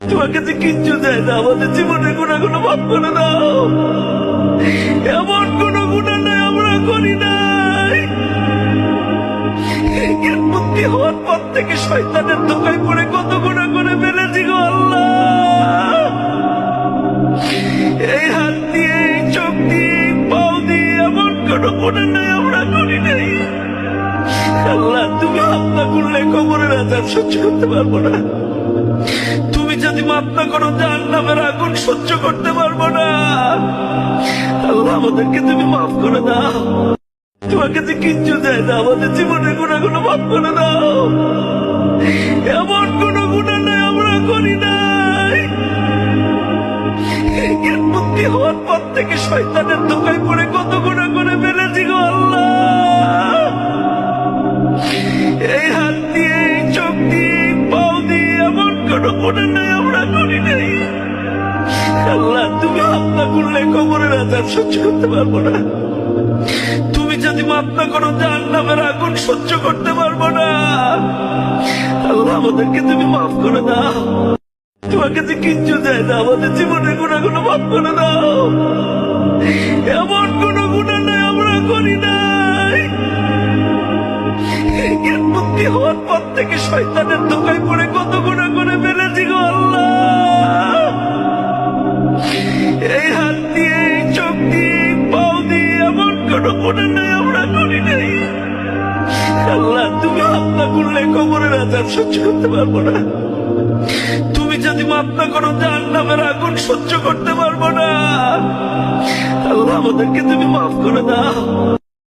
তোমাকে যে কিচ্ছু দেয় না, আমাদের জীবনের গুণাগুলো মাফ করে দাও। এমন কোন গুণা নাই আমরা করি নাই। জ্ঞান বুদ্ধি হওয়ার পর থেকে শয়তানের ধোকায় পড়ে কত গুণা করে ফেলেছি গো আল্লাহ। এই হাত দিয়ে, এই চোখ দিয়ে, এই পাও দিয়ে এমন কোন গুণা নাই আমরা করি নাই। আল্লাহ, তুমি মাফ না করলে কবরের আযাব সহ্য করতে পারবো না। তুমি যদি মাফ না করো জাহান্নামের আগুন সহ্য করতে পারবো না। আল্লাহ, আমাদেরকে তুমি মাফ করে দাও। তোমাকে যে কিচ্ছু দেয় না, আমাদের জীবনের গুণাগুলো মাফ করে দাও। এমন কোন গুণা নাই আমরা করি নাই। জ্ঞান বুদ্ধি হওয়ার পর থেকে শয়তানের ধোকায় পড়ে কত গুণা করে ফেলেছি গো আল্লাহ। এই হাত দিয়ে, এই চোখ দিয়ে, এই পাও দিয়ে এমন কোন গুণা নাই আমরা করি নাই। আল্লাহ, তুমি মাফ না করলে কবরের আযাব সহ্য করতে পারবো না। তুমি যদি মাফ না করো জাহান্নামের আগুন সহ্য করতে পারবো না। আল্লাহ, আমাদেরকে তুমি মাফ করে দাও। তোমাকে যে কিচ্ছু দেয় না, আমাদের জীবনের গুণাগুলো মাফ করে দাও। এমন কোন গুণা নাই আমরা করি নাই। জ্ঞান বুদ্ধি হওয়ার পর থেকে শয়তানের ধোকায় পড়ে কত গুণা করে ফেলেছি গো আল্লাহ। এই হাত দিয়ে, এই চোখ দিয়ে, এই পাও দিয়ে এমন কোন গুণা নাই আমরা করি নাই। আল্লাহ, তুমি মাফ না করলে কবরের আযাব সহ্য করতে পারবো না। তুমি যদি মাফ না করো জাহান্নামের আগুন সহ্য করতে পারবো না। আল্লাহ, আমাদেরকে তুমি মাফ করে দাও।